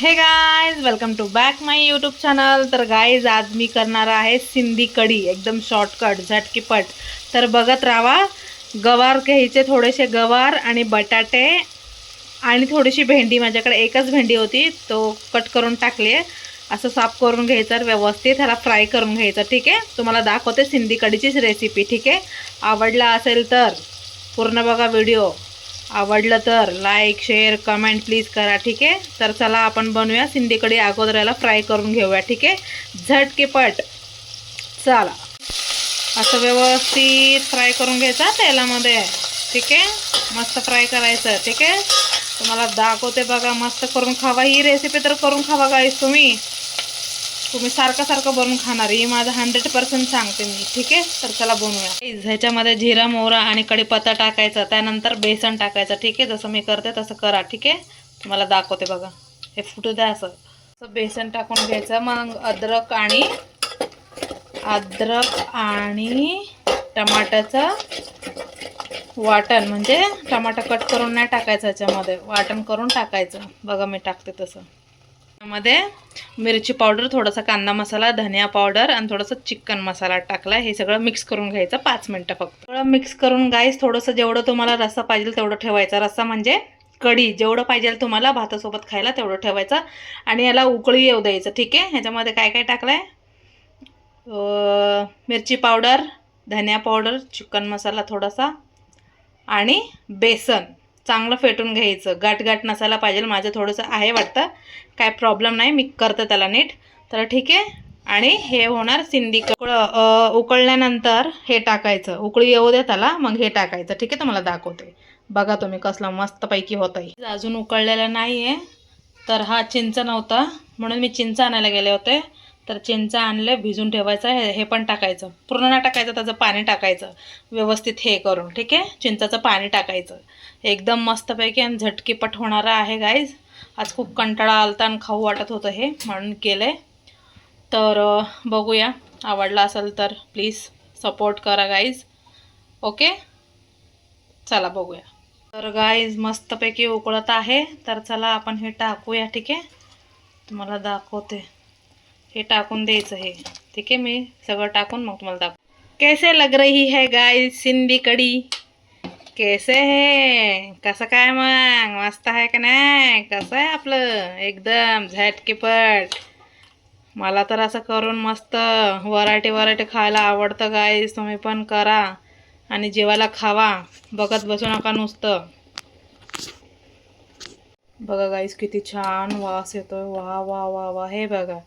हे guys welcome to back my YouTube channel. तर guys आज मी करणार आहे सिंधी कढी, एकदम शॉर्टकट झटकीपट। तर बघत राहा। गवार घ्यायचे, थोडेसे गवार आणि बटाटे आणि थोडीशी भेंडी, माझ्याकडे एकच भेंडी होती तो कट करून टाकली आहे। असं साफ करून घ्यायचं, व्यवस्थित ह्याला फ्राय करून घ्यायचं। ठीक आहे, तुम्हाला दाखवते सिंधी कढीचीच रेसिपी। ठीक आहे, आवडला असेल तर पूर्ण बघा व्हिडिओ। आवडलं तर लाईक शेअर कमेंट प्लीज करा। ठीक आहे, तर चला आपण बनवूया सिंधी कढी। अगोदर याला फ्राय करून घेऊया। ठीक आहे, झटकीपट चला। असं व्यवस्थित फ्राय करून घ्यायचा तेलामध्ये। ठीक आहे, मस्त फ्राय करायचं। ठीक आहे, तुम्हाला दाखवते बघा, मस्त करून खावा ही रेसिपी। तर करून खावा गाईस, तुम्ही सारखं बनवून खाणार, ही माझं 100% सांगते मी। ठीक आहे, तर चला बनवूया। ह्याच्यामध्ये जिरा मोहरा आणि कढीपत्ता टाकायचा, त्यानंतर बेसन टाकायचं। ठीक आहे, जसं मी करते तसं करा। ठीक आहे, तुम्हाला दाखवते बघा, हे फुटू द्या। असं बेसन टाकून घ्यायचं। मग अद्रक आणि टमाट्याचं वाटण, म्हणजे टमाटा कट करून नाही टाकायचं, ह्याच्यामध्ये वाटण करून टाकायचं। बघा मी टाकते तसं। मध्ये मिरची पावडर, थोडासा कांदा मसाला, धनिया पावडर आणि थोडासा चिकन मसाला टाकला। हे सगळं मिक्स करून घ्यायचं 5 मिनिटं फक्त। थोडं मिक्स करून गाईस, थोडंसं जेवढं तुम्हाला रस्सा पाहिजे तेवढं ठेवायचा। रस्सा म्हणजे कढी जेवढं पाहिजे तुम्हाला भातासोबत खायला तेवढं ठेवायचं आणि याला उकळी येऊ द्यायचं। ठीक आहे, ह्याच्यामध्ये काय काय टाकलंय, मिरची पावडर, धनिया पावडर, चिकन मसाला थोडासा आणि बेसन चांगलं फेटून घ्यायचं। गाठ नसायला पाहिजे। माझं थोडंसं आहे वाटतं, काय प्रॉब्लेम नाही, मी करते त्याला नीट। तर ठीक आहे, आणि हे होणार सिंधी उकळल्यानंतर हे टाकायचं, उकळी येऊ दे त्याला, मग हे टाकायचं। ठीक आहे, तुम्हाला दाखवते बघा तुम्ही कसलं मस्तपैकी होत आहे। अजून उकळलेलं नाही आहे, तर हा चिंच नव्हता म्हणून मी चिंच आणायला गेले होते। तर चिंच आणले, भिजून ठेवायचं। हे पण टाकायचं, पूर्ण नाही टाकायचं, त्याचं पाणी टाकायचं व्यवस्थित हे करून। ठीक आहे, चिंचाचं पाणी टाकायचं। एकदम मस्तपैकी आणि झटकीपट होणारा आहे गाईज। आज खूप कंटाळा आलता आणि खाऊ वाटत होतं, हे म्हणून केले। तर बघूया, आवडला असेल तर प्लीज सपोर्ट करा गाईज। ओके, चला बघूया। तर गाईज मस्तपैकी उकळत आहे, तर चला आपण हे टाकूया। ठीक आहे, तुम्हाला दाखवते, हे टाकून द्यायचं हे। ठीक आहे, मी सगळं टाकून मग तुम्हाला दाखव। कैसे लग रही है गाईज सिंधी कढी, कैसे है, कसं काय मग, मस्त आहे का नाही, कसं आहे आपलं, एकदम झटकीपट। मला तर असं करून मस्त व्हरायटी खायला आवडतं गाईज। तुम्ही पण करा आणि जेवायला खावा, बघत बसू नका नुसतं। बघा गाईज किती छान वास येतोय, वा वा वा वा। हे बघा,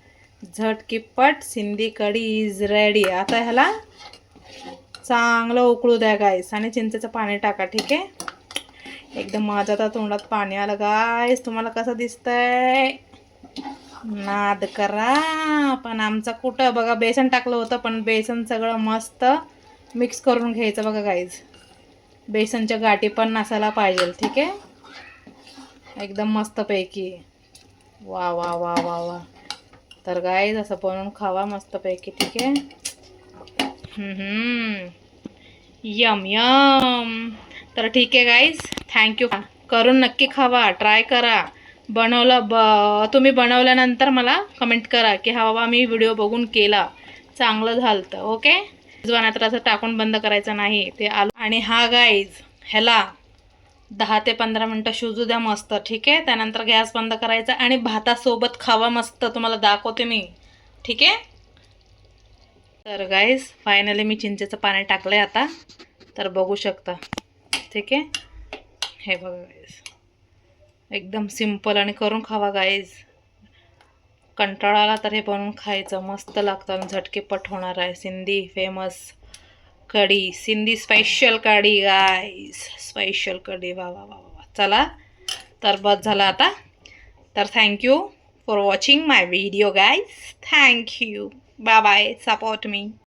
झटकीपट सिंधी कढी इज रेडी। आता ह्याला चांगलं उकळू द्या गाईस आणि चिंचेचं पाणी टाका। ठीक आहे, एकदम माझ्या तर तोंडात पाणी आलं गाईस। तुम्हाला कसं दिसतंय, नाद करा। पण आमचं कुठं, बघा बेसन टाकलं होतं, पण बेसन सगळं मस्त मिक्स करून घ्यायचं बघा गाईज। बेसनच्या गाठी पण नसायला पाहिजे। ठीक आहे, एकदम मस्तपैकी, वा वा वा वा वा। तर गाईज असं बनवून खावा मस्तपैकी। ठीक आहे, यम यम। तर ठीक आहे गाईज, थँक्यू। करून नक्की खावा, ट्राय करा। तुम्ही बनवल्यानंतर मला कमेंट करा की हा बाबा मी व्हिडिओ बघून केला, चांगलं झालं। ओके, तर असं टाकून बंद करायचं नाही ते आलू। आणि हा गाईज, ह्याला 10 ते 15 मिनटं शिजू द्या मस्त। ठीक आहे, त्यानंतर गॅस बंद करायचा आणि भातासोबत खावा मस्त, तुम्हाला दाखवते मी। ठीक आहे, तर गाईज फायनली मी चिंचेचं पाणी टाकलंय आता, तर बघू शकता। ठीक आहे, हे बघा गाईज, एकदम सिंपल आणि करून खावा गाईज। कंटाळा आला तर हे बनवून खायचं, मस्त लागतं, झटकीपट होणार आहे। सिंधी फेमस कढी, सिंधी स्पेशल कढी गाईज, स्पेशल कढी, वा वा वा वा। चला, तर बस झालं आता। तर thank you for watching my video guys, thank you, bye bye, support me.